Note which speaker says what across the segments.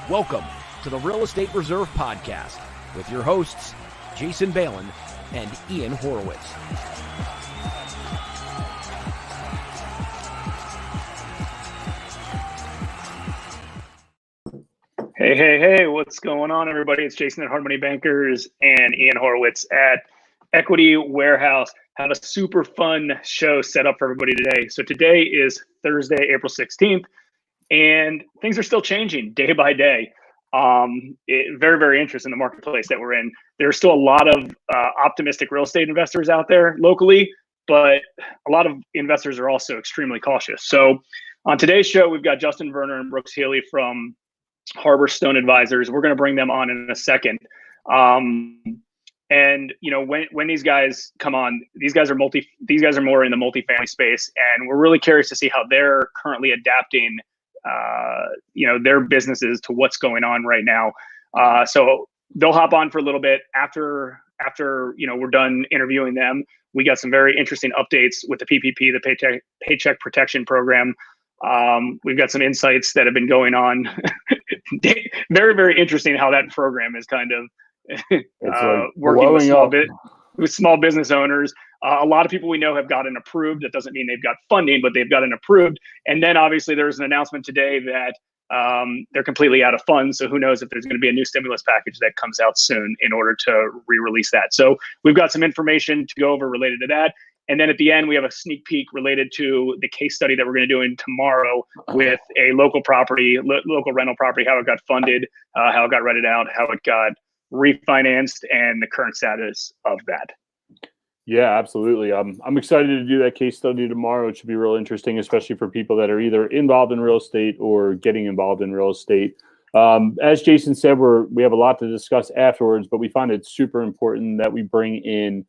Speaker 1: Welcome to the Real Estate Reserve Podcast with your hosts, Jason Balin and Ian Horowitz.
Speaker 2: Hey, what's going on, everybody? It's Jason at Hard Money Bankers and Ian Horowitz at Equity Warehouse. Have a super fun show set up for everybody today. So today is Thursday, April 16th, and things are still changing day by day. Very, very interesting in the marketplace that we're in. There's still a lot of optimistic real estate investors out there locally, but a lot of investors are also extremely cautious. So on today's show, we've got Justin Verner and Brooks Healy from Harbor Stone Advisors. We're going to bring them on in a second. And you know, when these guys come on, these guys are more in the multifamily space, and we're really curious to see how they're currently adapting their businesses to what's going on right now. So they'll hop on for a little bit after we're done interviewing them. We got some very interesting updates with the PPP, the Paycheck Protection Program. We've got some insights that have been going on. Very, very interesting how that program is kind of working with small business owners. A lot of people we know have gotten approved. That doesn't mean they've got funding, but they've gotten approved. And then obviously there's an announcement today that they're completely out of funds. So who knows if there's going to be a new stimulus package that comes out soon in order to re-release that. So we've got some information to go over related to that. And then at the end, we have a sneak peek related to the case study that we're going to do tomorrow with a local rental property, how it got funded, how it got rented out, how it got refinanced, and the current status of that.
Speaker 3: Yeah, absolutely. I'm excited to do that case study tomorrow. It should be real interesting, especially for people that are either involved in real estate or getting involved in real estate. As Jason said, we have a lot to discuss afterwards, but we find it super important that we bring in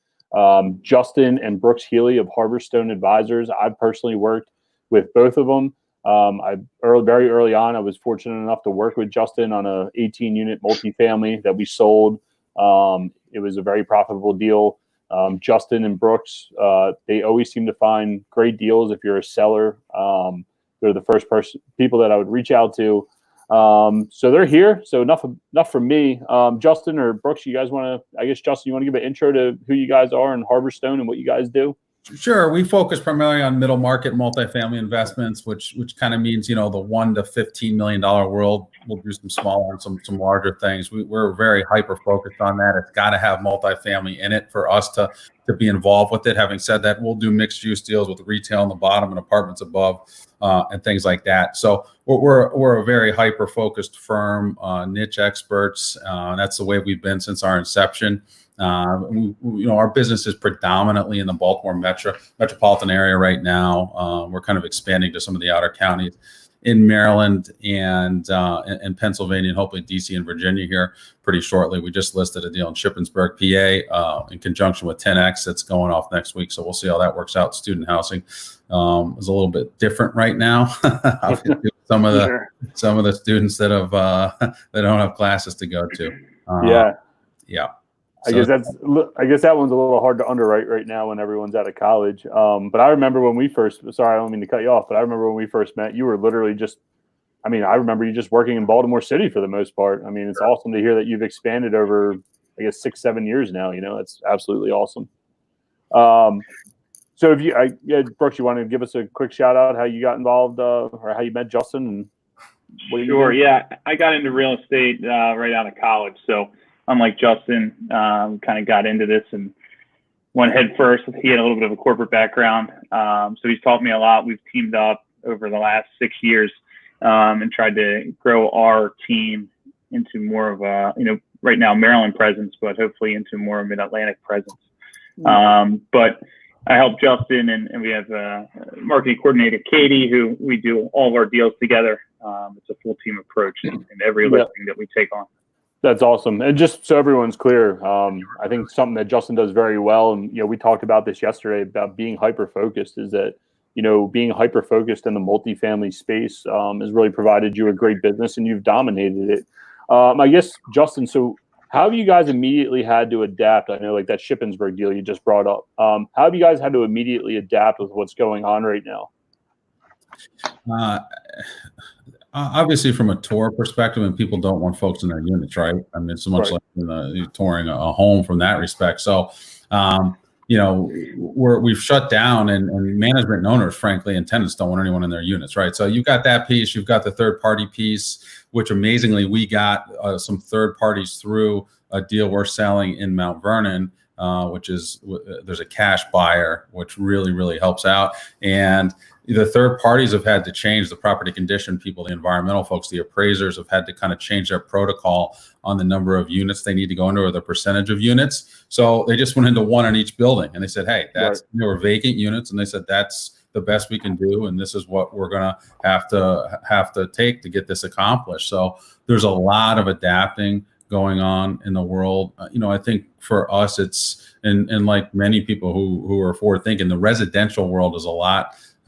Speaker 3: Justin and Brooks Healy of Harbor Stone Advisors. I've personally worked with both of them. Very early on, I was fortunate enough to work with Justin on a 18-unit multifamily that we sold. It was a very profitable deal. Justin and Brooks, they always seem to find great deals. If you're a seller, they're the first people that I would reach out to. So they're here. So enough from me. Justin or Brooks, you guys want to, I guess, Justin, you want to give an intro to who you guys are in Harbor Stone and what you guys do?
Speaker 4: Sure. We focus primarily on middle market multifamily investments, which kind of means, the $1 to $15 million world. We'll do some smaller and some larger things. We're very hyper focused on that. It's got to have multifamily in it for us to be involved with it. Having said that, we'll do mixed use deals with retail on the bottom and apartments above, and things like that. So we're a very hyper focused firm, niche experts. That's the way we've been since our inception. Our business is predominantly in the Baltimore metropolitan area right now. We're kind of expanding to some of the outer counties in Maryland and Pennsylvania, and hopefully DC and Virginia here pretty shortly. We just listed a deal in Shippensburg, PA, in conjunction with 10X that's going off next week. So we'll see how that works out. Student housing is a little bit different right now. Some of the students that don't have classes to go to. Yeah.
Speaker 3: I guess that one's a little hard to underwrite right now when everyone's out of college. But I remember when we first, sorry, I don't mean to cut you off, but I remember when we first met, you were literally I remember you just working in Baltimore City for the most part. I mean, it's awesome to hear that you've expanded over, 6-7 years now. It's absolutely awesome. So Brooks, you want to give us a quick shout out how you got involved or how you met Justin? And
Speaker 5: Sure. Yeah, I got into real estate right out of college. So unlike Justin, kind of got into this and went head first. He had a little bit of a corporate background, so he's taught me a lot. We've teamed up over the last 6 years and tried to grow our team into more of a, right now Maryland presence, but hopefully into more of an Mid-Atlantic presence. But I help Justin, and we have a marketing coordinator, Katie, who we do all of our deals together. It's a full team approach in every listing that we take on.
Speaker 3: That's awesome. And just so everyone's clear, I think something that Justin does very well, and we talked about this yesterday about being hyper-focused, is that being hyper-focused in the multifamily space has really provided you a great business, and you've dominated it. I guess, Justin, so how have you guys immediately had to adapt? I know like that Shippensburg deal you just brought up. How have you guys had to immediately adapt with what's going on right now?
Speaker 4: Obviously, from a tour perspective, and people don't want folks in their units, right? I mean, it's so much
Speaker 3: Right.
Speaker 4: like touring a home from that respect. So, we've shut down, and management and owners, frankly, and tenants don't want anyone in their units, right? So you've got that piece. You've got the third party piece, which amazingly we got some third parties through a deal we're selling in Mount Vernon, which is there's a cash buyer, which really, really helps out. And the third parties have had to change, the property condition people, the environmental folks, the appraisers have had to kind of change their protocol on the number of units they need to go into or the percentage of units. So they just went into one in each building, and they said, hey, there were vacant units, and they said that's the best we can do, and this is what we're gonna have to take to get this accomplished. So there's a lot of adapting going on in the world. I think for us, it's and like many people who are forward thinking, the residential world is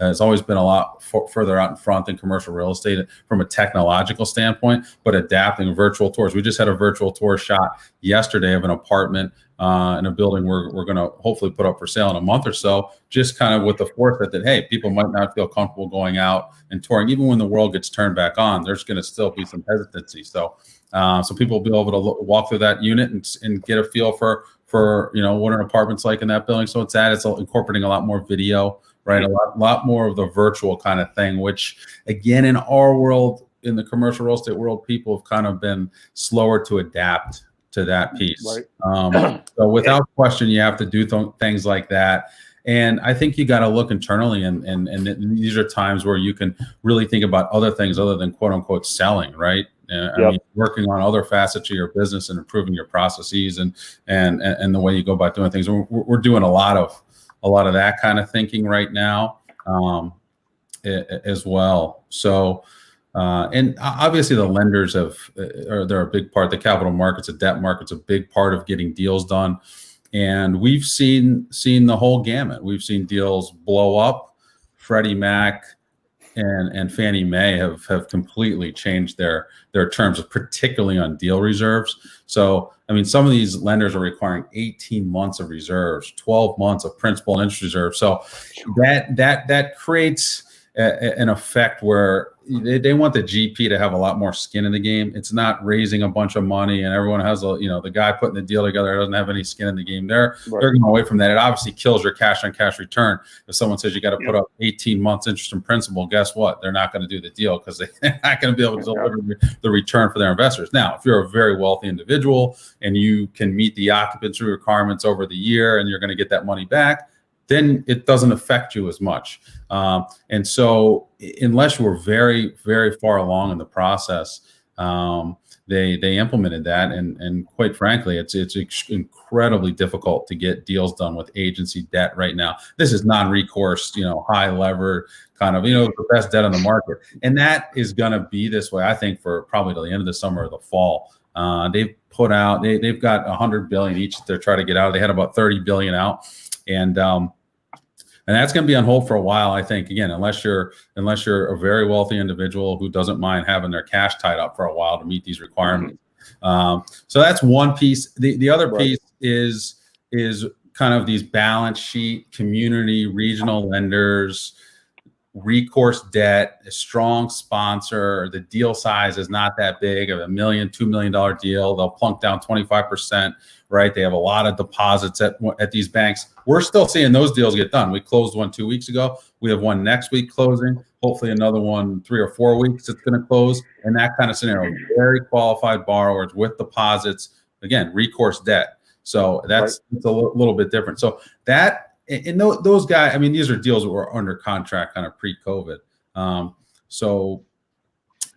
Speaker 4: has always been a lot further out in front than commercial real estate from a technological standpoint, but adapting virtual tours. We just had a virtual tour shot yesterday of an apartment in a building we're going to hopefully put up for sale in a month or so, just kind of with the foresight that, hey, people might not feel comfortable going out and touring. Even when the world gets turned back on, there's going to still be some hesitancy. So people will be able to walk through that unit and get a feel for what an apartment's like in that building. So it's incorporating a lot more video, right? A lot more of the virtual kind of thing, which again, in our world, in the commercial real estate world, people have kind of been slower to adapt to that piece. Right. So without question, you have to do things like that. And I think you got to look internally, and these are times where you can really think about other things other than quote unquote selling, right? I mean, working on other facets of your business and improving your processes and the way you go about doing things. We're doing a lot of that kind of thinking right now as well. So, and obviously the lenders they're a big part. The capital markets, the debt markets, a big part of getting deals done. And we've seen the whole gamut. We've seen deals blow up. Freddie Mac and Fannie Mae have completely changed their terms, particularly on deal reserves. So, I mean, some of these lenders are requiring 18 months of reserves, 12 months of principal and interest reserves. So that creates an effect where they want the GP to have a lot more skin in the game. It's not raising a bunch of money and everyone has the guy putting the deal together doesn't have any skin in the game. They're going away from that. It obviously kills your cash on cash return. If someone says you got to put up 18 months interest and principal, guess what? They're not going to do the deal because they're not going to be able to deliver the return for their investors. Now, if you're a very wealthy individual and you can meet the occupancy requirements over the year and you're going to get that money back, then it doesn't affect you as much. And so unless we're very, very far along in the process, they implemented that. And quite frankly, it's incredibly difficult to get deals done with agency debt right now. This is non-recourse, high lever kind of, the best debt on the market. And that is going to be this way, I think, for probably till the end of the summer or the fall. They've put out, they've got $100 billion each that they're trying to get out. They had about $30 billion out. And that's going to be on hold for a while, I think. Again, unless you're a very wealthy individual who doesn't mind having their cash tied up for a while to meet these requirements. So that's one piece. The other piece is kind of these balance sheet, community, regional lenders, recourse debt, a strong sponsor. The deal size is not that big of $1 million, $2 million deal. They'll plunk down 25%. Right, they have a lot of deposits at these banks. We're still seeing those deals get done. We closed one 2 weeks ago. We have one next week closing. Hopefully, another one 3 or 4 weeks. It's going to close. And that kind of scenario, very qualified borrowers with deposits. Again, recourse debt. So it's a little bit different. So that and those guys. I mean, these are deals that were under contract kind of pre-COVID. So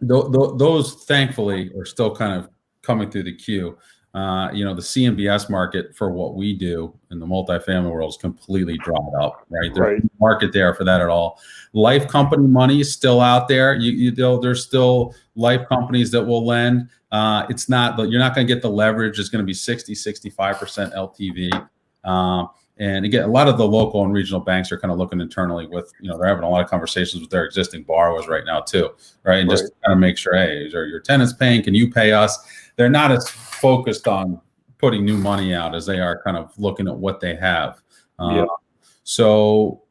Speaker 4: those thankfully are still kind of coming through the queue. The CMBS market for what we do in the multifamily world is completely dried up, right? There's no market there for that at all. Life company money is still out there. There's still life companies that will lend. It's not, you're not going to get the leverage. It's going to be 65% LTV. And again, a lot of the local and regional banks are kind of looking internally with, they're having a lot of conversations with their existing borrowers right now too, right? And just kind of make sure, hey, are your tenants paying? Can you pay us? They're not as focused on putting new money out as they are kind of looking at what they have. So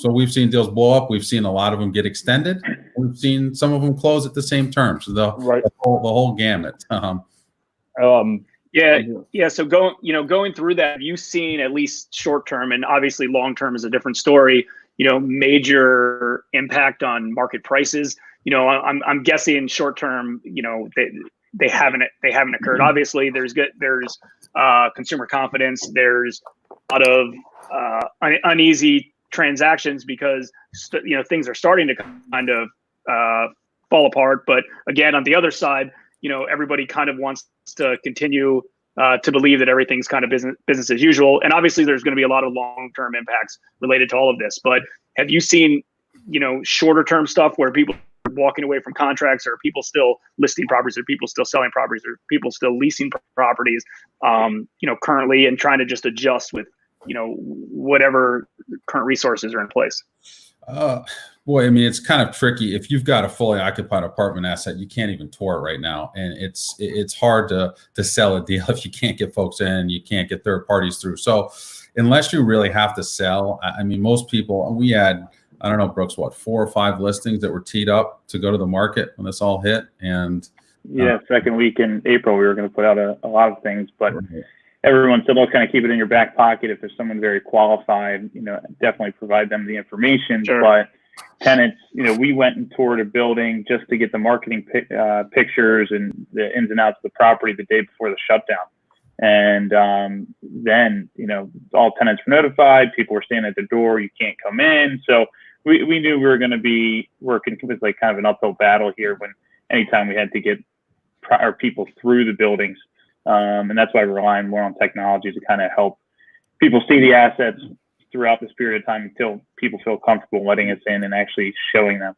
Speaker 4: we've seen deals blow up. We've seen a lot of them get extended. We've seen some of them close at the same terms. So the whole gamut.
Speaker 2: Yeah. So going through that, have you seen at least short term, and obviously long term is a different story, major impact on market prices? I'm guessing short term, they haven't occurred. Obviously there's consumer confidence. There's a lot of uneasy transactions because things are starting to kind of fall apart. But again, on the other side, everybody kind of wants to continue to believe that everything's kind of business as usual. And obviously there's going to be a lot of long-term impacts related to all of this. But have you seen, shorter term stuff where people are walking away from contracts, or people still listing properties, or people still selling properties, or people still leasing properties, currently, and trying to just adjust with, whatever current resources are in place?
Speaker 4: Boy, I mean, it's kind of tricky. If you've got a fully occupied apartment asset, you can't even tour it right now. And it's hard to sell a deal if you can't get folks in, you can't get third parties through. So unless you really have to sell, I mean, most people, we had, I don't know, Brooks, 4 or 5 listings that were teed up to go to the market when this all hit. And
Speaker 5: second week in April, we were going to put out a lot of things, but everyone said, well, kind of keep it in your back pocket. If there's someone very qualified, definitely provide them the information.
Speaker 2: Sure.
Speaker 5: But tenants, we went and toured a building just to get the marketing pictures and the ins and outs of the property the day before the shutdown. And then, all tenants were notified. People were standing at the door. You can't come in. So we knew we were going to be working with like kind of an uphill battle here when anytime we had to get our people through the buildings. And that's why we're relying more on technology to kind of help people see the assets throughout this period of time until people feel comfortable letting us in and actually showing them.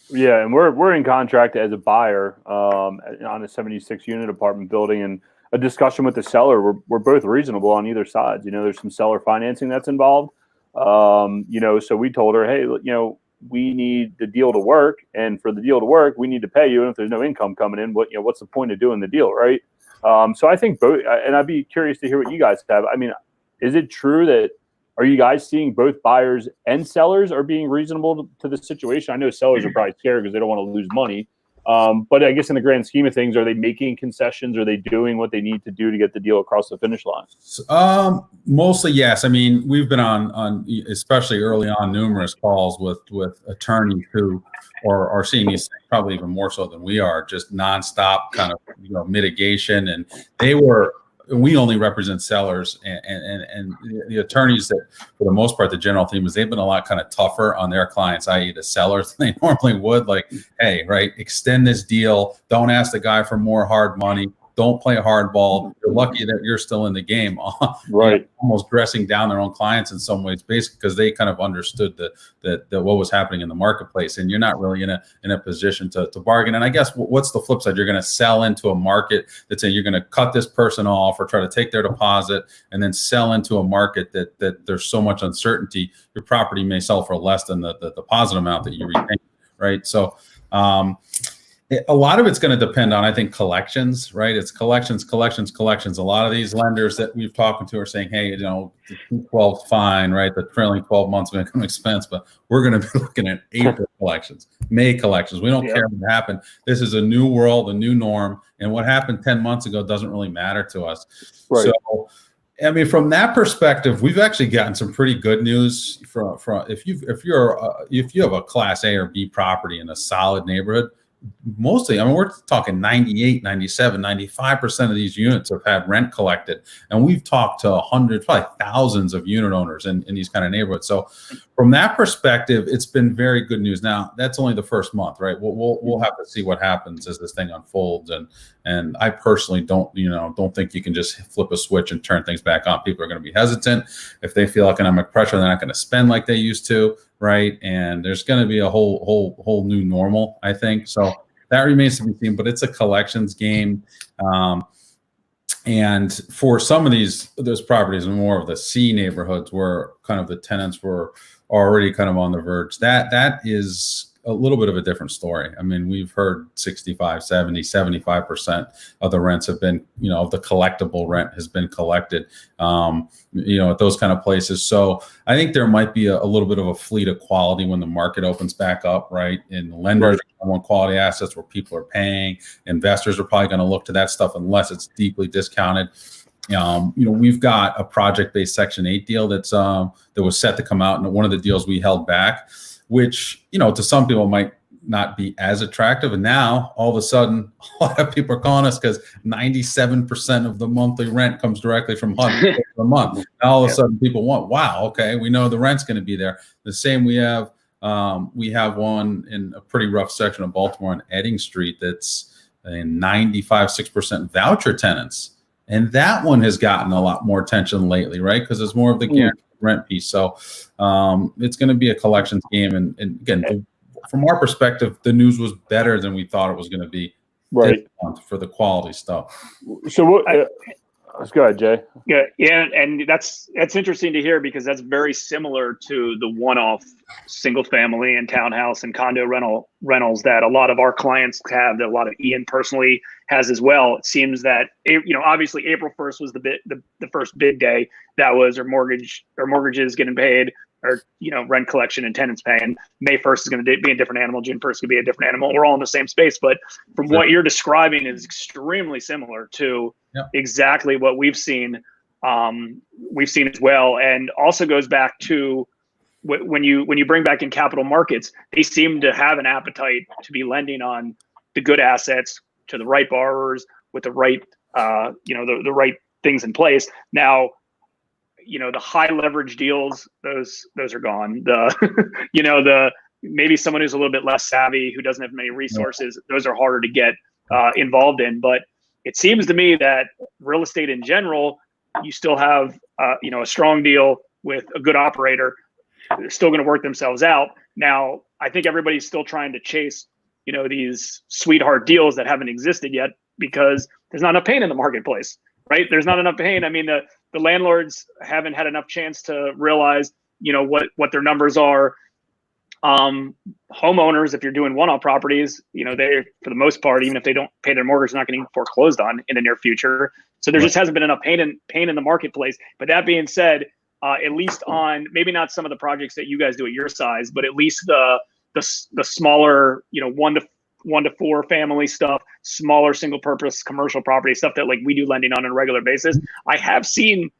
Speaker 3: Yeah, and we're in contract as a buyer on a 76 unit apartment building, and a discussion with the seller. We're both reasonable on either side. There's some seller financing that's involved. So we told her, hey, we need the deal to work, and for the deal to work, we need to pay you. And if there's no income coming in, what's the point of doing the deal, right? So I think both, and I'd be curious to hear what you guys have. I mean, is it true that, are you guys seeing both buyers and sellers are being reasonable to the situation? I know sellers are probably scared because they don't want to lose money. But I guess in the grand scheme of things, are they making concessions? Are they doing what they need to do to get the deal across the finish line?
Speaker 4: Mostly, yes. I mean, we've been on especially early on, numerous calls with attorneys who are seeing these things probably even more so than we are, just nonstop kind of mitigation. And we only represent sellers, and the attorneys that, for the most part, the general theme is they've been a lot kind of tougher on their clients, i.e. the sellers, than they normally would. Like, hey, right, extend this deal. Don't ask the guy for more hard money. Don't play hardball. You're lucky that you're still in the game. Right. Almost dressing down their own clients in some ways, basically because they kind of understood that what was happening in the marketplace, and you're not really in a position to bargain. And I guess what's the flip side? You're going to sell into a market that's saying you're going to cut this person off or try to take their deposit, and then sell into a market that there's so much uncertainty. Your property may sell for less than the deposit amount that you retain. Right. So, a lot of it's going to depend on, I think, collections, right? It's collections. A lot of these lenders that we've talked to are saying, hey, the 12's fine, right? The trailing 12 months of income expense, but we're going to be looking at April collections, May collections. We don't care what happened. This is a new world, a new norm. And what happened 10 months ago doesn't really matter to us. Right. So, I mean, from that perspective, we've actually gotten some pretty good news from if you have a Class A or B property in a solid neighborhood. Mostly, I mean, we're talking 98, 97, 95% of these units have had rent collected. And we've talked to hundreds, probably thousands of unit owners in these kind of neighborhoods. So from that perspective, it's been very good news. Now, that's only the first month, right? We'll have to see what happens as this thing unfolds. And I personally don't think you can just flip a switch and turn things back on. People are going to be hesitant. If they feel economic pressure, they're not going to spend like they used to. Right. And there's going to be a whole new normal, I think. So that remains to be seen, but it's a collections game. And for some of those properties, more of the C neighborhoods where kind of the tenants were already kind of on the verge, that is a little bit of a different story. I mean, we've heard 65, 70, 75% of the rents have been, of the collectible rent has been collected, at those kind of places. So I think there might be a little bit of a fleet of quality when the market opens back up, right? And lenders want quality assets where people are paying. Investors are probably going to look to that stuff unless it's deeply discounted. We've got a project-based Section 8 deal that was set to come out, and one of the deals we held back, which, to some people might not be as attractive. And now all of a sudden, a lot of people are calling us because 97% of the monthly rent comes directly from HUD a month. Now all of a sudden people want, wow, okay, we know the rent's going to be there. The same we have one in a pretty rough section of Baltimore on Edding Street that's in 6% voucher tenants. And that one has gotten a lot more attention lately, right? Because it's more of the guaranteed rent piece. So it's going to be a collections game. And again, from our perspective, the news was better than we thought it was going to be this month for the quality stuff.
Speaker 3: So what? Let's go ahead, Jay.
Speaker 2: Yeah, and that's interesting to hear because that's very similar to the one-off single-family and townhouse and condo rentals that a lot of our clients have, that a lot of Ian personally has as well. It seems that obviously April 1st was the first big day. That was our mortgages getting paid, or rent collection and tenants paying. May 1st is going to be a different animal. June 1st could be a different animal. We're all in the same space, but from what you're describing is extremely similar to exactly what we've seen. We've seen as well, and also goes back to when you bring back in capital markets, they seem to have an appetite to be lending on the good assets to the right borrowers with the right the right things in place. Now, the high leverage deals, those are gone. The maybe someone who's a little bit less savvy, who doesn't have many resources, those are harder to get involved in. But it seems to me that real estate in general, you still have a strong deal with a good operator. They're still going to work themselves out. Now, I think everybody's still trying to chase these sweetheart deals that haven't existed yet because there's not enough pain in the marketplace, right? There's not enough pain. I mean, the landlords haven't had enough chance to realize, what their numbers are. Homeowners, if you're doing one-off properties, they, for the most part, even if they don't pay their mortgage, they're not getting foreclosed on in the near future. So there just hasn't been enough pain in the marketplace. But that being said, at least on maybe not some of the projects that you guys do at your size, but at least the smaller, 1 to 4 family stuff, smaller single purpose commercial property stuff that like we do lending on a regular basis, I have seen,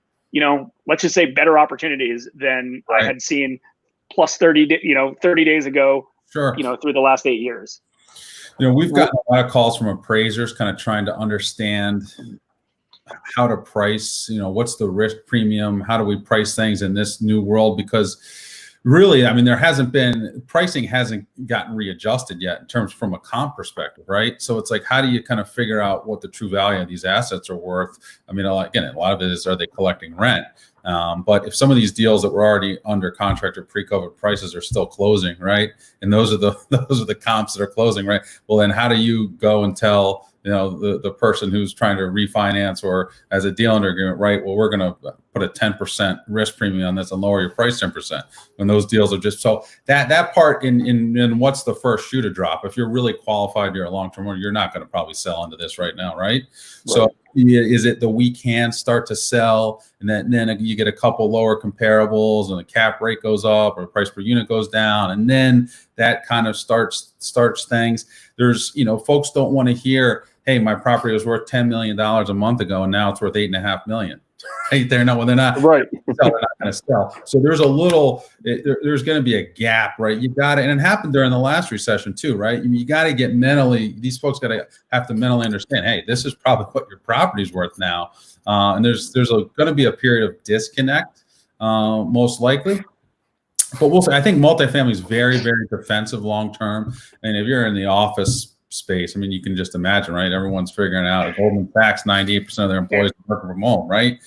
Speaker 2: let's just say better opportunities than I had seen plus 30 days ago, through the last 8 years.
Speaker 4: We've gotten a lot of calls from appraisers kind of trying to understand how to price, what's the risk premium? How do we price things in this new world? Because really, I mean, pricing hasn't gotten readjusted yet in terms from a comp perspective, right? So it's like, how do you kind of figure out what the true value of these assets are worth? I mean, again, a lot of it is, are they collecting rent? But if some of these deals that were already under contract or pre-COVID prices are still closing, right? And those are the comps that are closing, right? Well, then how do you go and tell the person who's trying to refinance or as a deal under agreement, right? Well, we're going to put a 10% risk premium on this and lower your price 10% when those deals are just so that part in what's the first shoe to drop? If you're really qualified, you're a long-term owner, you're not going to probably sell into this right now, right? So is it the we can start to sell and then you get a couple lower comparables and the cap rate goes up or the price per unit goes down and then that kind of starts things. There's folks don't want to hear, hey, my property was worth $10 million a month ago and now it's worth $8.5 million. Right there, no, well, they're not right. They're not going to sell. So there's there's going to be a gap, right? You got it, and it happened during the last recession too, right? You got to get these folks have to mentally understand, hey, this is probably what your property's worth now, and there's going to be a period of disconnect, most likely. But I think multifamily is very, very defensive long term, and if you're in the office space, I mean, you can just imagine, right? Everyone's figuring out at Goldman Sachs, 98% of their employees are working from home, right?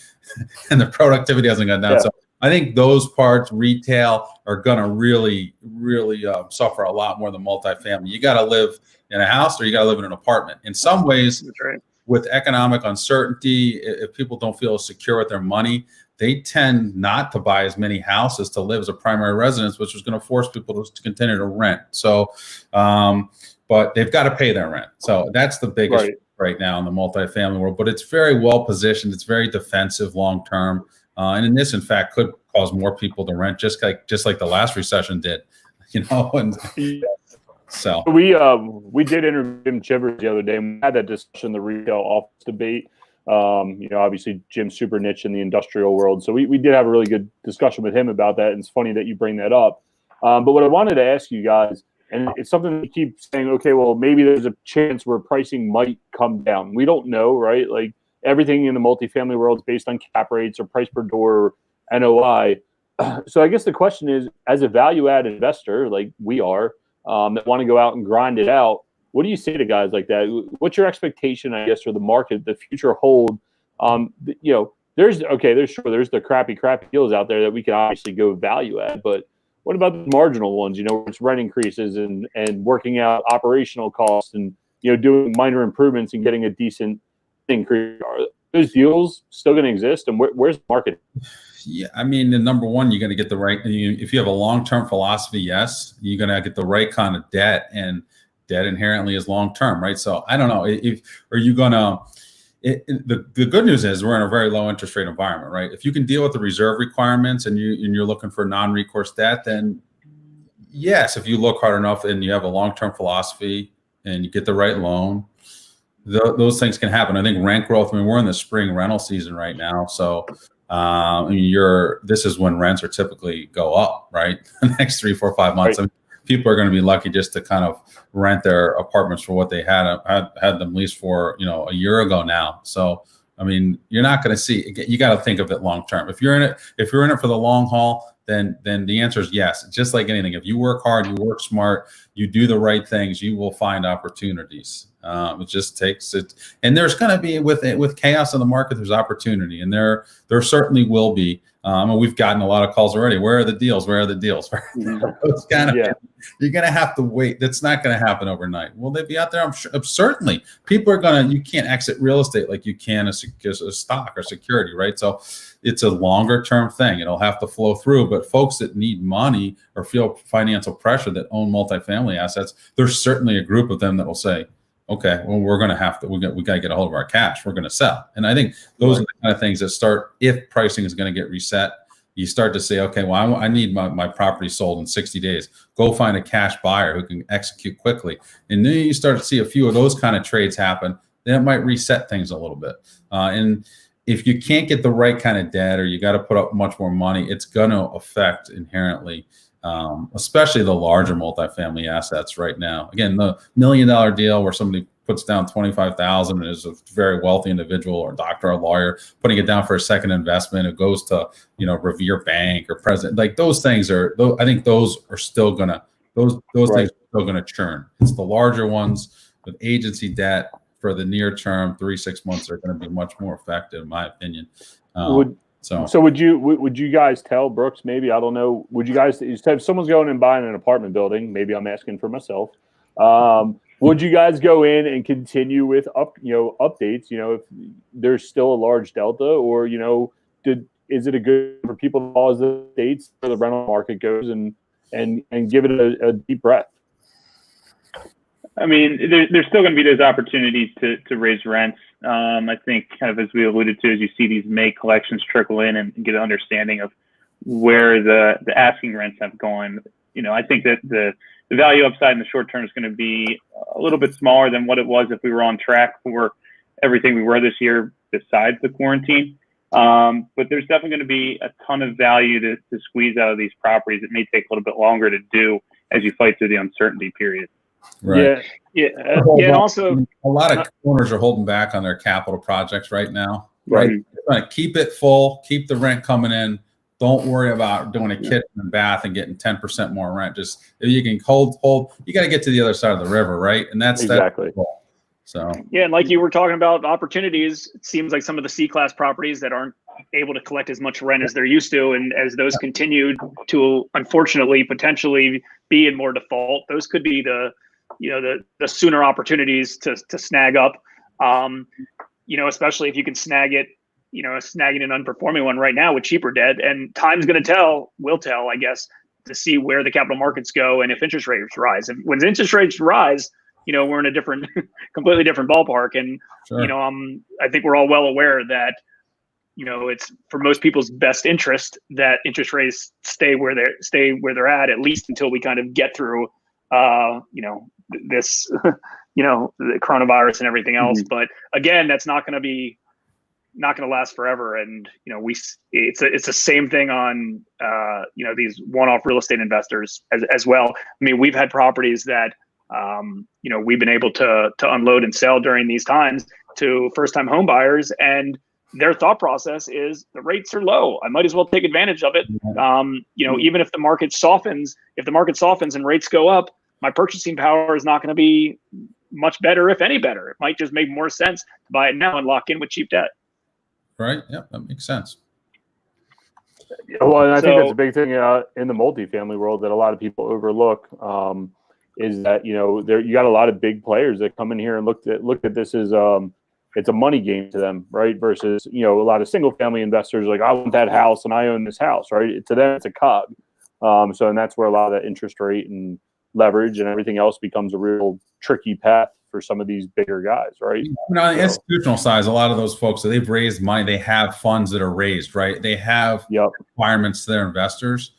Speaker 4: And the productivity hasn't gone down. Yeah. So I think those parts, retail, are going to really, really suffer a lot more than multifamily. You got to live in a house or you got to live in an apartment. In some ways, with economic uncertainty, if people don't feel secure with their money, they tend not to buy as many houses to live as a primary residence, which is going to force people to continue to rent. So, but they've got to pay their rent. So that's the biggest right now in the multifamily world. But it's very well positioned. It's very defensive long term. And in this, in fact, could cause more people to rent, just like the last recession did, And so
Speaker 3: we did interview Jim Chivers the other day, and we had that discussion, the retail office debate. Obviously Jim's super niche in the industrial world, so we did have a really good discussion with him about that. And it's funny that you bring that up. But what I wanted to ask you guys, and it's something that you keep saying, okay, well, maybe there's a chance where pricing might come down. We don't know, right? Like everything in the multifamily world is based on cap rates or price per door or NOI. So I guess the question is, as a value-add investor, like we are, that want to go out and grind it out, what do you say to guys like that? What's your expectation, I guess, for the market, the future hold? There's the crappy deals out there that we can obviously go value add, but what about the marginal ones? Where it's rent increases and working out operational costs and doing minor improvements and getting a decent increase. Are those deals still going to exist? And where's the market?
Speaker 4: Yeah, I mean, the number one, you're going to get the right. If you have a long-term philosophy, yes, you're going to get the right kind of debt, and debt inherently is long-term, right? So I don't know the good news is we're in a very low interest rate environment, right? If you can deal with the reserve requirements and you're looking for non-recourse debt, then yes, if you look hard enough and you have a long-term philosophy and you get the right loan, those things can happen. I think rent growth. I mean, we're in the spring rental season right now, so this is when rents are typically go up, right? The next 3, 4, 5 months. Right. I mean, people are going to be lucky just to kind of rent their apartments for what they had them leased for, a year ago now. So, I mean, you're not going to see. You got to think of it long term. If you're in it for the long haul, then the answer is yes. Just like anything, if you work hard, you work smart, you do the right things, you will find opportunities. It just takes it, and there's going to be with chaos in the market, there's opportunity, and there certainly will be. We've gotten a lot of calls already. Where are the deals? Where are the deals? It's kind of, you're going to have to wait. That's not going to happen overnight. Will they be out there? I'm sure. Certainly, people are you can't exit real estate like you can a stock or security, right? So it's a longer term thing. It'll have to flow through. But folks that need money or feel financial pressure that own multifamily assets, there's certainly a group of them that will say, okay, well, we got to get a hold of our cash. We're going to sell. And I think those are the kind of things that start, if pricing is going to get reset, you start to say, okay, well, I need my property sold in 60 days. Go find a cash buyer who can execute quickly. And then you start to see a few of those kind of trades happen. Then it might reset things a little bit. And if you can't get the right kind of debt, or you got to put up much more money, it's going to affect inherently especially the larger multifamily assets right now. Again, the $1 million deal where somebody puts down $25,000 and is a very wealthy individual or doctor or lawyer putting it down for a second investment, it goes to Revere Bank or President. Like those things I think those are still gonna things are still gonna churn. It's the larger ones with agency debt for the near term, 3-6 months, are going to be much more effective, in my opinion. So would you guys tell Brooks, maybe, I don't know, would you guys, if someone's going and buying an apartment building, maybe I'm asking for myself, would you guys go in and continue with updates, if there's still a large delta, or, is it a good for people to pause the dates where the rental market goes and give it a deep breath?
Speaker 5: I mean, there's still going to be those opportunities to raise rents. I think, kind of as we alluded to, as you see these May collections trickle in and get an understanding of where the asking rents have gone, I think that the value upside in the short term is going to be a little bit smaller than what it was if we were on track for everything we were this year besides the quarantine. But there's definitely going to be a ton of value to squeeze out of these properties. It may take a little bit longer to do as you fight through the uncertainty period.
Speaker 4: Right.
Speaker 2: Yeah. And also,
Speaker 4: a lot of owners are holding back on their capital projects right now.
Speaker 2: Right.
Speaker 4: Keep it full. Keep the rent coming in. Don't worry about doing a kitchen and bath and getting 10% more rent. Just if you can hold. You got to get to the other side of the river, right? And that's
Speaker 3: exactly.
Speaker 4: So
Speaker 2: yeah, and like you were talking about opportunities, it seems like some of the C-class properties that aren't able to collect as much rent as they're used to, and as those continue to, unfortunately, potentially be in more default, those could be the sooner opportunities to snag up. Especially if you can snag it snagging an unperforming one right now with cheaper debt, and time's going to will tell, I guess, to see where the capital markets go and if interest rates rise. And when interest rates rise, we're in a completely different ballpark. And,
Speaker 4: Sure.
Speaker 2: I think we're all well aware that, it's for most people's best interest that interest rates stay where they're at least until we kind of get through, this, the coronavirus and everything else.
Speaker 3: Mm-hmm.
Speaker 2: But again, that's not going to last forever. And, it's the same thing on, these one-off real estate investors as well. I mean, we've had properties that, we've been able to unload and sell during these times to first-time home buyers, and their thought process is the rates are low. I might as well take advantage of it. Even if the market softens, and rates go up, my purchasing power is not going to be much better, if any better. It might just make more sense to buy it now and lock in with cheap debt.
Speaker 4: Right. Yeah, that makes sense.
Speaker 3: Well, and I think that's a big thing in the multifamily world that a lot of people overlook, is that you got a lot of big players that come in here and looked at this as it's a money game to them, right? Versus a lot of single family investors like, I want that house and I own this house, right? To them, it's a cog. And that's where a lot of that interest rate and leverage and everything else becomes a real tricky path for some of these bigger guys, right?
Speaker 4: On the institutional side, a lot of those folks, so they've raised money, they have funds that are raised, right? They have requirements to their investors.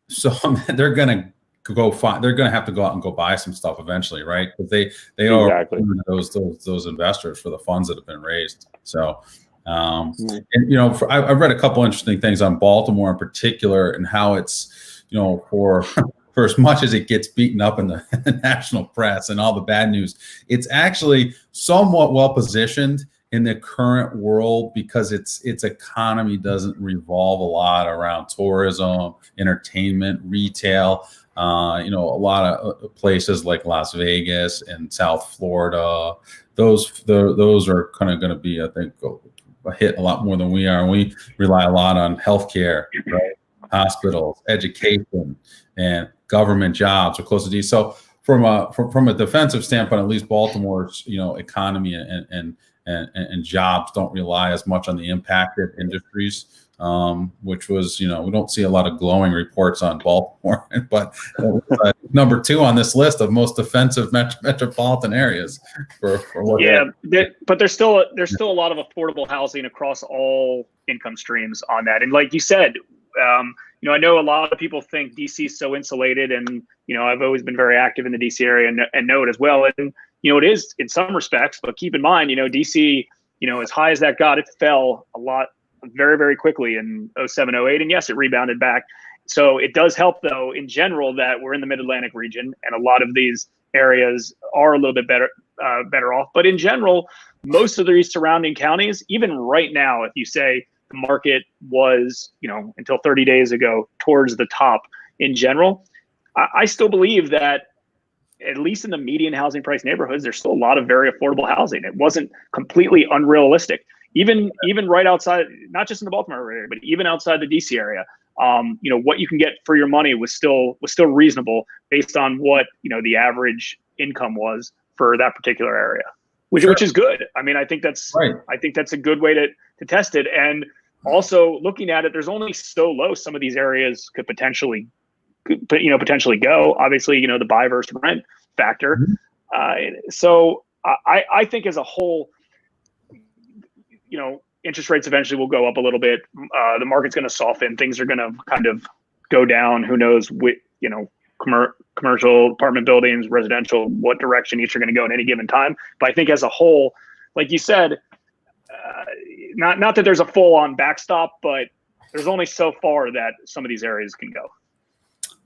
Speaker 4: So they're going to have to go out and go buy some stuff eventually, right? Because they are those investors for the funds that have been raised. So, I've read a couple interesting things on Baltimore in particular and how it's, for as much as it gets beaten up in the national press and all the bad news, it's actually somewhat well positioned in the current world because its economy doesn't revolve a lot around tourism, entertainment, retail. A lot of places like Las Vegas and South Florida, those are kind of going to be, I think, a hit a lot more than we are. And we rely a lot on healthcare, right? Hospitals, education, and government jobs are close to these. So from a defensive standpoint, at least Baltimore's economy and jobs don't rely as much on the impacted industries. Which was, we don't see a lot of glowing reports on Baltimore, but number 2 on this list of most defensive metropolitan areas. But
Speaker 2: there's still a lot of affordable housing across all income streams on that. And like you said, I know a lot of people think DC is so insulated, and I've always been very active in the DC area and know it as well. And it is in some respects, but keep in mind, DC, as high as that got, it fell a lot very, very quickly in 07, 08. And yes, it rebounded back. So it does help, though, in general, that we're in the Mid-Atlantic region, and a lot of these areas are a little bit better off. But in general, most of these surrounding counties, even right now, if you say the market was, until 30 days ago, towards the top in general, I still believe that at least in the median housing price neighborhoods, there's still a lot of very affordable housing. It wasn't completely unrealistic. Even right outside, not just in the Baltimore area, but even outside the DC area, what you can get for your money was still reasonable based on what the average income was for that particular area, which is good. I mean, I think that's
Speaker 4: right.
Speaker 2: I think that's a good way to test it. And also looking at it, there's only so low some of these areas could potentially go. Obviously, the buy versus rent factor. Mm-hmm. So I think as a whole, interest rates eventually will go up a little bit. The market's going to soften. Things are going to kind of go down. Who knows commercial apartment buildings, residential, what direction each are going to go at any given time. But I think as a whole, like you said, not that there's a full on backstop, but there's only so far that some of these areas can go.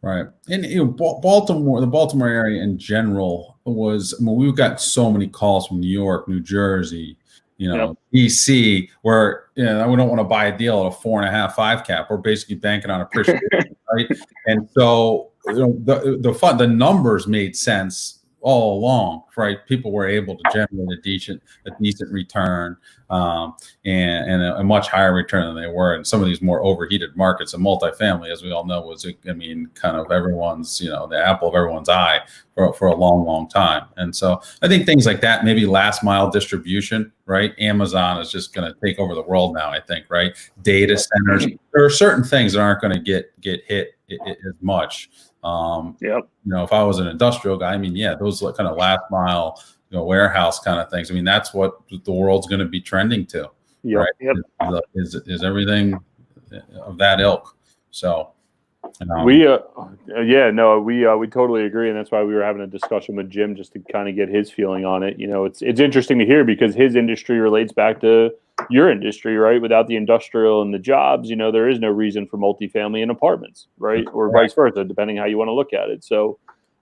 Speaker 4: Right. And Baltimore, the Baltimore area in general we've got so many calls from New York, New Jersey, DC, where we don't want to buy a deal at a 4.5, 5 cap. We're basically banking on appreciation, right? And so the numbers made sense all along, right? People were able to generate a decent return. and a much higher return than they were in some of these more overheated markets. And multifamily, as we all know, was, I mean, kind of everyone's, the apple of everyone's eye for a long, long time. And so I think things like that, maybe last mile distribution, right? Amazon is just going to take over the world now, I think, right? Data centers. There are certain things that aren't going to get hit as much. If I was an industrial guy, I mean, yeah, those kind of last mile, warehouse kind of things. I mean, that's what the world's going to be trending to, right? Is everything of that ilk. So
Speaker 3: we totally agree, and that's why we were having a discussion with Jim just to kind of get his feeling on it. It's interesting to hear because his industry relates back to your industry, right? Without the industrial and the jobs, there is no reason for multifamily and apartments, right? Or vice versa, depending how you want to look at it. So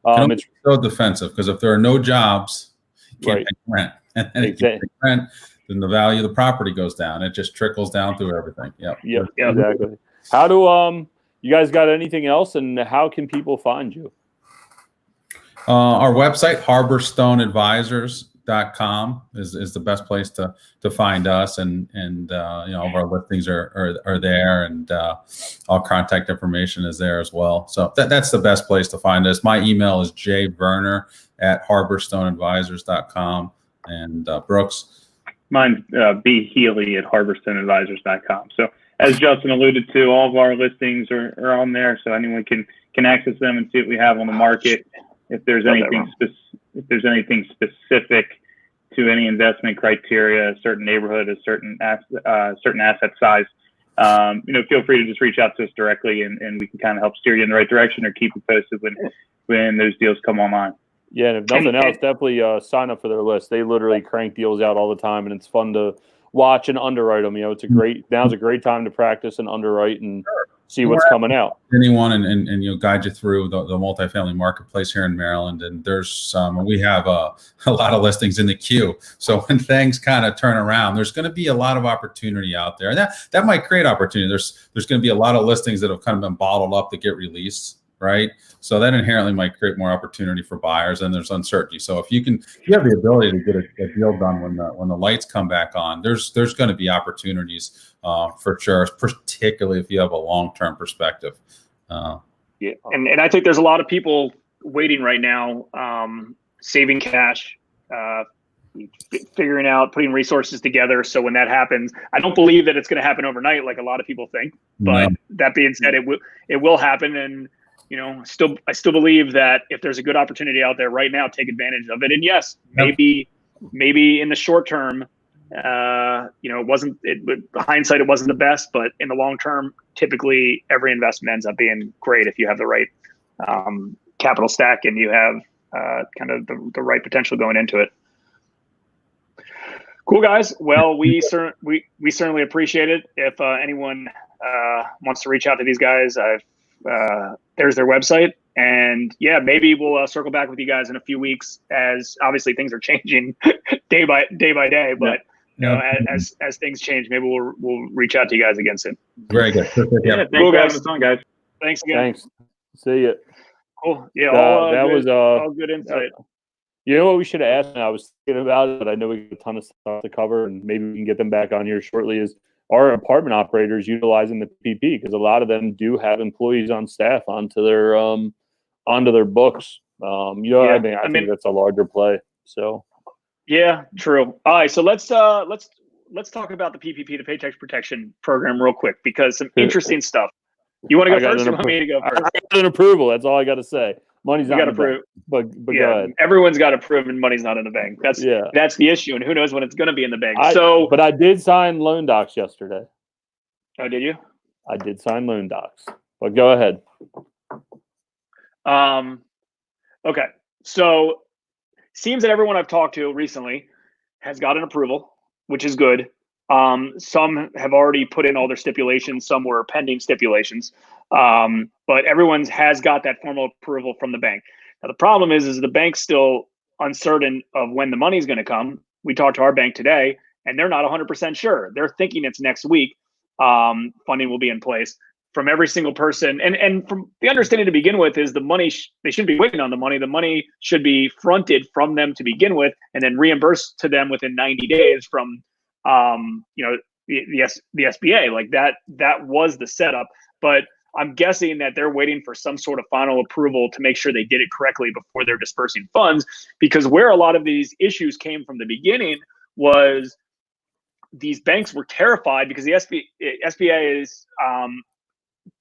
Speaker 3: it's
Speaker 4: so defensive because if there are no jobs, you can't pay rent, and then if you pay rent, then the value of the property goes down. It just trickles down through everything. Yep,
Speaker 3: exactly. How do you guys got anything else, and how can people find you?
Speaker 4: Our website, harborstoneadvisors.com, is the best place to find us, and all of our listings are there, and all contact information is there as well. So that's the best place to find us. My email is jverner@harborstoneadvisors.com, and Brooks.
Speaker 5: Mine's B Healy at harborstoneadvisors.com. So as Justin alluded to, all of our listings are on there, so anyone can access them and see what we have on the market. If there's anything specific to any investment criteria, a certain neighborhood, a certain asset size, feel free to just reach out to us directly, and we can kind of help steer you in the right direction or keep you posted when those deals come online.
Speaker 3: Yeah, and if nothing else, definitely sign up for their list. They literally crank deals out all the time, and it's fun to watch and underwrite them. Now's a great time to practice and underwrite and see what's coming out.
Speaker 4: Anyone and guide you through the multifamily marketplace here in Maryland. And there's we have a lot of listings in the queue. So when things kind of turn around, there's going to be a lot of opportunity out there. And that might create opportunity. There's going to be a lot of listings that have kind of been bottled up that get released, right? So that inherently might create more opportunity for buyers, and there's uncertainty. So if you have the ability to get a deal done when the lights come back on, there's going to be opportunities for sure, particularly if you have a long-term perspective.
Speaker 2: And I think there's a lot of people waiting right now, saving cash, figuring out, putting resources together. So when that happens, I don't believe that it's going to happen overnight like a lot of people think. But that being said, it will happen. And I still believe that if there's a good opportunity out there right now, take advantage of it. And yes, maybe in the short term, hindsight, it wasn't the best, but in the long term, typically every investment ends up being great if you have the right capital stack and you have kind of the right potential going into it. Cool, guys. Well, we certainly appreciate it. If anyone wants to reach out to these guys, there's their website, and maybe we'll circle back with you guys in a few weeks, as obviously things are changing day by day. But as things change, maybe we'll reach out to you guys again soon.
Speaker 4: Very good.
Speaker 5: Thanks for having us on, guys.
Speaker 2: Thanks again.
Speaker 3: Thanks. See you.
Speaker 2: Cool. Yeah,
Speaker 3: all
Speaker 2: good insight.
Speaker 3: You know what we should have asked, and I was thinking about it, but I know we have a ton of stuff to cover, and maybe we can get them back on here shortly, is our apartment operators utilizing the PPP, because a lot of them do have employees on staff onto their books. I think that's a larger play. So
Speaker 2: yeah, true. All right, so let's talk about the PPP, the Paycheck Protection Program, real quick, because some interesting stuff. You want to go first, or want me to go first?
Speaker 3: I got an approval. That's all I got to say. Money's not in the bank. But go ahead.
Speaker 2: Everyone's got to prove, and money's not in the bank. That's the issue, and who knows when it's going to be in the bank.
Speaker 3: But I did sign loan docs yesterday.
Speaker 2: Oh, did you?
Speaker 3: I did sign loan docs. But go ahead.
Speaker 2: Okay. So seems that everyone I've talked to recently has got an approval, which is good. Some have already put in all their stipulations. Some were pending stipulations. But everyone's has got that formal approval from the bank. Now, the problem is the bank's still uncertain of when the money's going to come. We talked to our bank today, and they're not 100% sure. They're thinking it's next week. Funding will be in place from every single person. And from the understanding to begin with is the money, they shouldn't be waiting on the money. The money should be fronted from them to begin with and then reimbursed to them within 90 days from the SBA. Like that was the setup. But I'm guessing that they're waiting for some sort of final approval to make sure they did it correctly before they're dispersing funds, because where a lot of these issues came from the beginning was these banks were terrified because the SBA is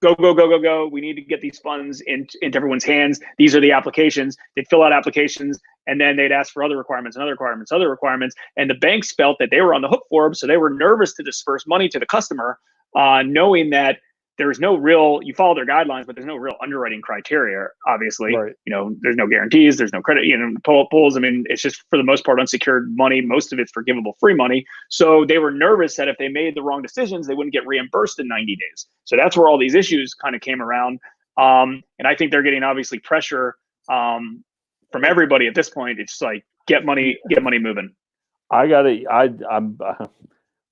Speaker 2: go. We need to get these funds into everyone's hands. These are the applications. They'd fill out applications, and then they'd ask for other requirements. And the banks felt that they were on the hook for them, so they were nervous to disperse money to the customer, knowing that there's no real, you follow their guidelines, but there's no real underwriting criteria, obviously.
Speaker 3: Right.
Speaker 2: There's no guarantees, there's no credit, pulls. I mean, it's just for the most part unsecured money. Most of it's forgivable free money. So they were nervous that if they made the wrong decisions, they wouldn't get reimbursed in 90 days. So that's where all these issues kind of came around. And I think they're getting obviously pressure from everybody at this point. It's like, get money moving.
Speaker 3: I'm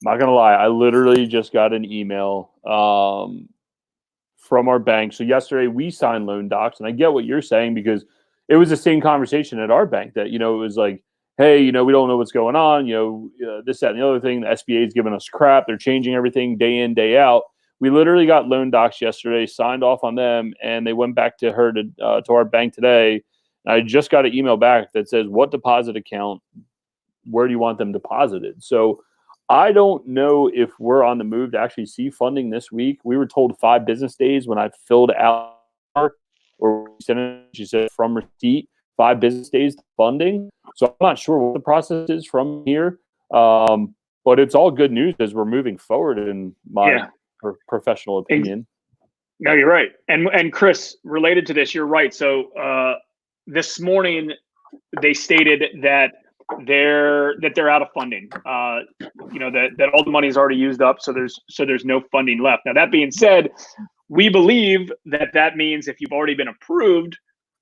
Speaker 3: not gonna lie. I literally just got an email from our bank. So yesterday we signed loan docs, and I get what you're saying because it was the same conversation at our bank that, it was like, hey, we don't know what's going on, this, that, and the other thing. The SBA is giving us crap. They're changing everything day in, day out. We literally got loan docs yesterday, signed off on them, and they went back to her to our bank today. And I just got an email back that says, what deposit account, where do you want them deposited? So I don't know if we're on the move to actually see funding this week. We were told 5 business days when I filled out, or she said from receipt, 5 business days to funding. So I'm not sure what the process is from here, but it's all good news as we're moving forward in my professional opinion.
Speaker 2: No, you're right. And Chris, related to this, you're right. So this morning they stated that they're out of funding. That all the money is already used up, so there's no funding left. Now, that being said, we believe that means if you've already been approved,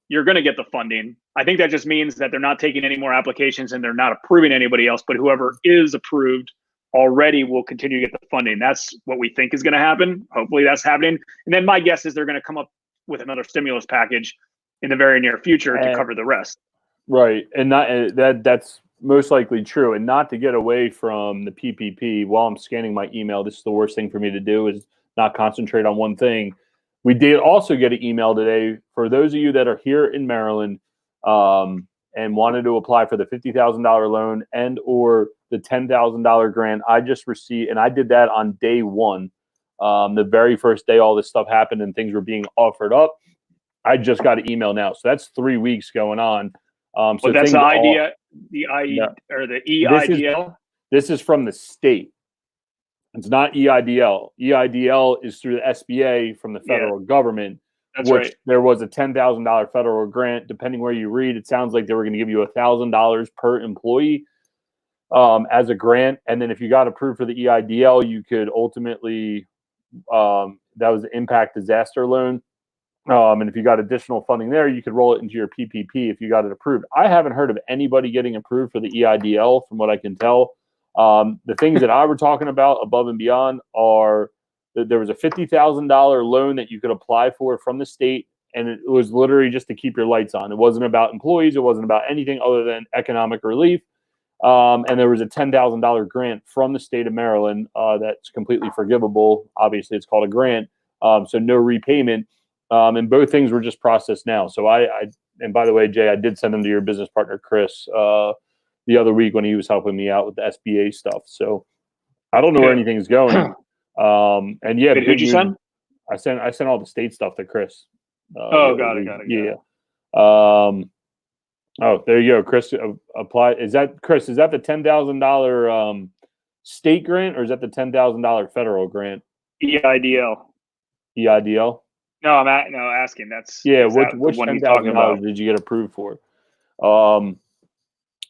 Speaker 2: you're going to get the funding. I think that just means that they're not taking any more applications and they're not approving anybody else, but whoever is approved already will continue to get the funding. That's what we think is going to happen. Hopefully that's happening. And then my guess is they're going to come up with another stimulus package in the very near future to cover the rest.
Speaker 3: Right. And that's most likely true. And not to get away from the PPP, while I'm scanning my email, this is the worst thing for me to do is not concentrate on one thing. We did also get an email today for those of you that are here in Maryland and wanted to apply for the $50,000 loan and or the $10,000 grant. I just received, and I did that on day one. The very first day all this stuff happened and things were being offered up. I just got an email now. So that's 3 weeks going on.
Speaker 2: So that's the idea, or the EIDL?
Speaker 3: This is from the state. It's not EIDL. EIDL is through the SBA from the federal government, which there was a $10,000 federal grant. Depending where you read, it sounds like they were going to give you $1,000 per employee as a grant. And then if you got approved for the EIDL, you could ultimately, that was the impact disaster loan. And if you got additional funding there, you could roll it into your PPP if you got it approved. I haven't heard of anybody getting approved for the EIDL from what I can tell. The things that I were talking about above and beyond are that there was a $50,000 loan that you could apply for from the state. And it was literally just to keep your lights on. It wasn't about employees. It wasn't about anything other than economic relief. And there was a $10,000 grant from the state of Maryland that's completely forgivable. Obviously, it's called a grant. So no repayment. And both things were just processed now. So and by the way, Jay, I did send them to your business partner, Chris, the other week when he was helping me out with the SBA stuff. So I don't know where anything's going. And yeah,
Speaker 2: who'd you send?
Speaker 3: I sent all the state stuff to Chris.
Speaker 2: Got it.
Speaker 3: Yeah. Oh, there you go. Chris apply. Is that Chris? Is that the $10,000 state grant or is that the $10,000 federal grant?
Speaker 2: EIDL.
Speaker 3: EIDL.
Speaker 2: No, I'm asking. That's
Speaker 3: Which $10,000 did you get approved for?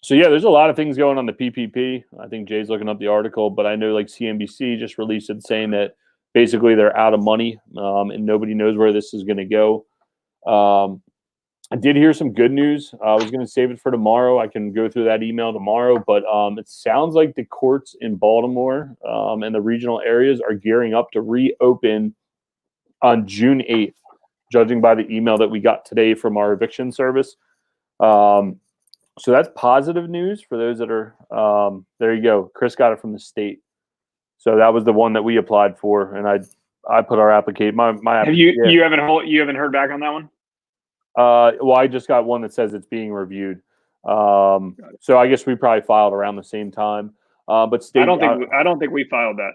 Speaker 3: So yeah, there's a lot of things going on the PPP. I think Jay's looking up the article, but I know like CNBC just released it saying that basically they're out of money and nobody knows where this is going to go. I did hear some good news. I was going to save it for tomorrow. I can go through that email tomorrow, but it sounds like the courts in Baltimore and the regional areas are gearing up to reopen on June 8th, judging by the email that we got today from our eviction service. So that's positive news for those that are. There you go. Chris got it from the state. So that was the one that we applied for, and I put our application. My
Speaker 2: Have you haven't heard back on that one?
Speaker 3: Well, I just got one that says it's being reviewed. So I guess we probably filed around the same time. But state,
Speaker 2: I don't think we filed that.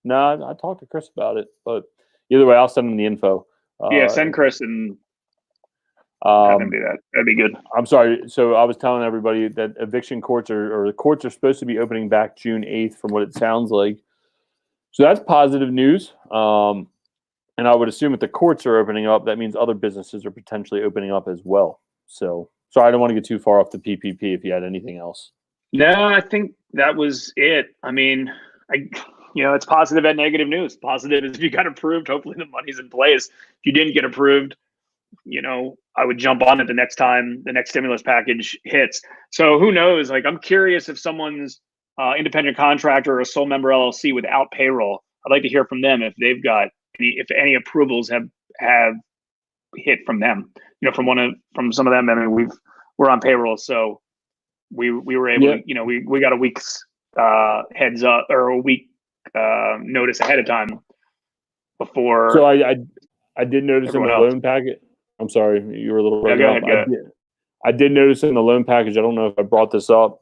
Speaker 3: No, I talked to Chris about it, but either way, I'll send him the info.
Speaker 2: Yeah, send Chris and have him do that. That'd be good.
Speaker 3: I'm sorry. So I was telling everybody that eviction courts or the courts are supposed to be opening back June 8th, from what it sounds like. So that's positive news. And I would assume if the courts are opening up, that means other businesses are potentially opening up as well. So, sorry, I don't want to get too far off the PPP if you had anything else.
Speaker 2: No, I think that was it. I mean, it's positive and negative news. Positive is if you got approved, hopefully the money's in place. If you didn't get approved, I would jump on it the next time the next stimulus package hits. So who knows? Like, I'm curious if someone's independent contractor or a sole member LLC without payroll. I'd like to hear from them if they've got if any approvals have hit from them. From some of them. I mean, we're on payroll, so we were able to. We got a week's heads up or a week notice ahead of time before.
Speaker 3: So I did notice in the loan packet. I'm sorry, you were a little.
Speaker 2: Yeah, go ahead.
Speaker 3: I did notice in the loan package. I don't know if I brought this up.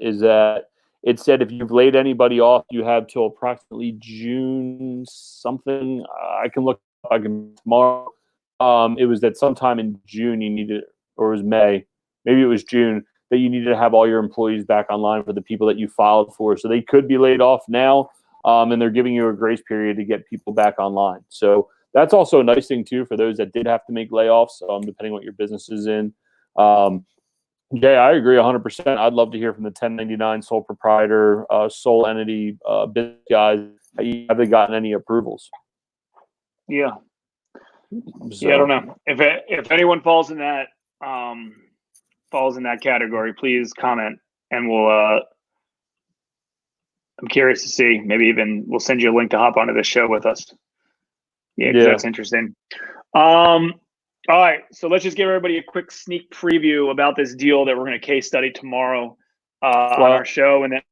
Speaker 3: Is that it said if you've laid anybody off, you have till approximately June something. I can look. I can tomorrow. It was that sometime in June you needed, or it was May, maybe it was June, that you needed to have all your employees back online for the people that you filed for. So they could be laid off now, and they're giving you a grace period to get people back online. So that's also a nice thing too for those that did have to make layoffs, depending what your business is in. Jay, I agree 100%. I'd love to hear from the 1099 sole proprietor, sole entity business guys. Have they gotten any approvals?
Speaker 2: Yeah.
Speaker 3: So,
Speaker 2: yeah, I don't know if anyone falls in that category. Please comment, and we'll. I'm curious to see. Maybe even we'll send you a link to hop onto this show with us. Yeah, because that's interesting. All right, so let's just give everybody a quick sneak preview about this deal that we're going to case study tomorrow on our show, and then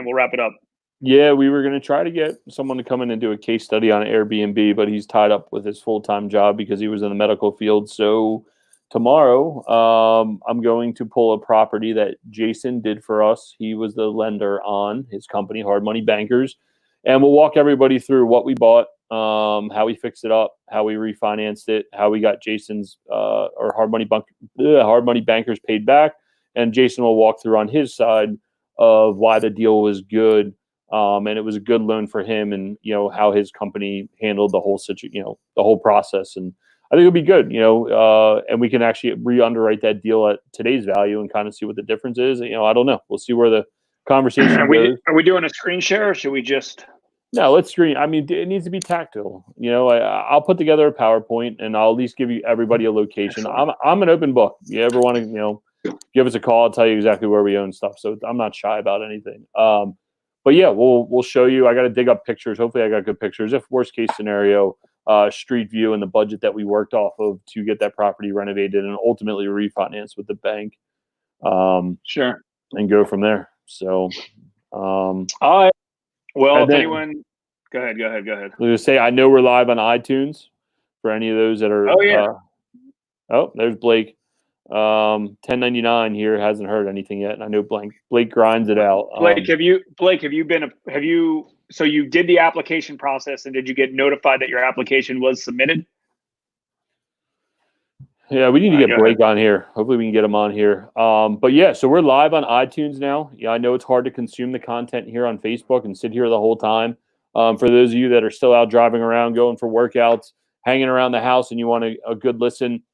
Speaker 2: we'll wrap it up.
Speaker 3: Yeah, we were going to try to get someone to come in and do a case study on Airbnb, but he's tied up with his full-time job because he was in the medical field. So tomorrow, I'm going to pull a property that Jason did for us. He was the lender on his company, Hard Money Bankers, and we'll walk everybody through what we bought, how we fixed it up, how we refinanced it, how we got Jason's or Hard Money Bankers paid back, and Jason will walk through on his side of why the deal was good. And it was a good loan for him, and how his company handled the whole the whole process. And I think it'll be good, and we can actually re-underwrite that deal at today's value and kind of see what the difference is. I don't know. We'll see where the conversation goes.
Speaker 2: Are we doing a screen share, or should we just?
Speaker 3: No, let's screen. I mean, it needs to be tactile. I'll put together a PowerPoint, and I'll at least give you everybody a location. I'm an open book. You ever want to, give us a call? I'll tell you exactly where we own stuff. So I'm not shy about anything. But yeah, we'll show you. I got to dig up pictures. Hopefully I got good pictures. If worst case scenario, street view and the budget that we worked off of to get that property renovated and ultimately refinanced with the bank.
Speaker 2: Sure.
Speaker 3: And go from there. So,
Speaker 2: all right. Well, if anyone, go ahead.
Speaker 3: I was going to say, I know we're live on iTunes for any of those that are.
Speaker 2: Oh yeah.
Speaker 3: There's Blake. 1099 here hasn't heard anything yet, and I know Blake grinds it out.
Speaker 2: Blake, have you so you did the application process, and did you get notified that your application was submitted?
Speaker 3: Yeah, we need to get Blake on here. Hopefully we can get him on here. But yeah, so we're live on iTunes now. Yeah, I know it's hard to consume the content here on Facebook and sit here the whole time. For those of you that are still out driving around, going for workouts, hanging around the house, and you want a good listen,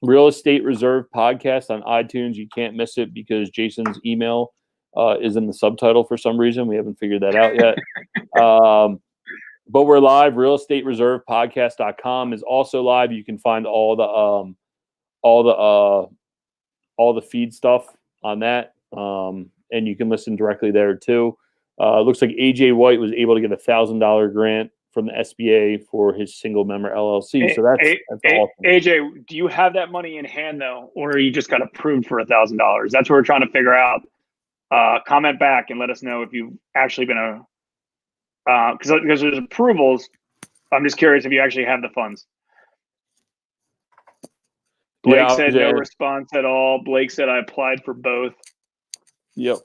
Speaker 3: Real Estate Reserve podcast on iTunes. You can't miss it because Jason's email is in the subtitle for some reason. We haven't figured that out yet. But we're live. realestatereservepodcast.com is also live. You can find all the feed stuff on that. And you can listen directly there too. It looks like AJ White was able to get $1,000 grant from the SBA for his single member LLC. So that's awesome.
Speaker 2: AJ, do you have that money in hand though, or you just got approved for $1,000? That's what we're trying to figure out. Comment back and let us know if you've actually been because there's approvals. I'm just curious if you actually have the funds. Blake said no response at all. Blake said I applied for both.
Speaker 3: Yep.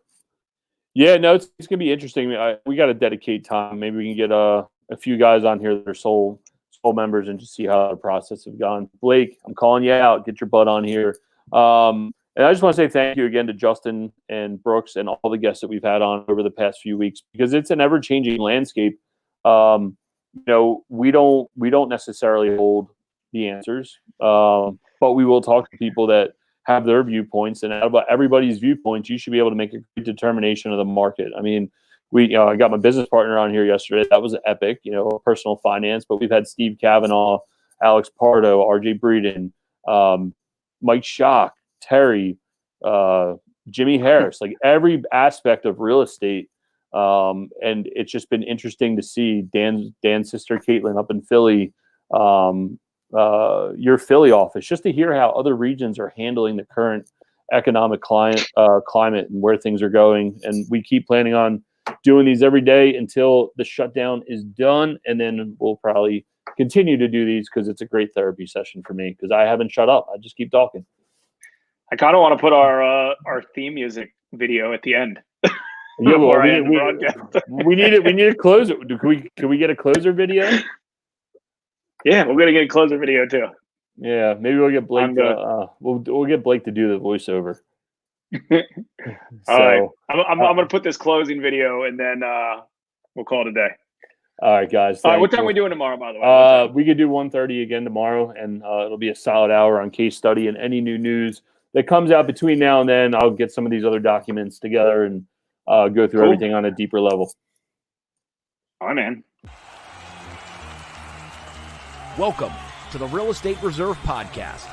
Speaker 3: Yeah, no, it's going to be interesting. We got to dedicate time. Maybe we can get a few guys on here that are sole members and just see how the process has gone. Blake, I'm calling you out. Get your butt on here. And I just want to say thank you again to Justin and Brooks and all the guests that we've had on over the past few weeks, because it's an ever-changing landscape. We don't necessarily hold the answers, but we will talk to people that have their viewpoints, and out of everybody's viewpoints, you should be able to make a good determination of the market. I mean, I got my business partner on here yesterday. That was epic, personal finance, but we've had Steve Kavanaugh, Alex Pardo, RJ Breeden, Mike Schock, Terry, Jimmy Harris, like every aspect of real estate. And it's just been interesting to see Dan's sister, Caitlin, up in Philly, your Philly office, just to hear how other regions are handling the current economic climate and where things are going. And we keep planning on doing these every day until the shutdown is done. And then we'll probably continue to do these because it's a great therapy session for me, because I haven't shut up. I just keep talking.
Speaker 2: I kind of want to put our theme music video at the end.
Speaker 3: Yeah, well, we need it. We need a closer. Can we get a closer video?
Speaker 2: Yeah, we're gonna get a closer video too.
Speaker 3: Yeah, maybe we'll get Blake. We'll get Blake to do the voiceover.
Speaker 2: All right, I'm gonna put this closing video and then we'll call it a day.
Speaker 3: All right, guys.
Speaker 2: All right, what time are we doing tomorrow, by the way?
Speaker 3: We could do 1:30 again tomorrow, and it'll be a solid hour on case study and any new news that comes out between now and then. I'll get some of these other documents together and go through everything on a deeper level.
Speaker 2: All right, man.
Speaker 1: Welcome to the Real Estate Reserve Podcast,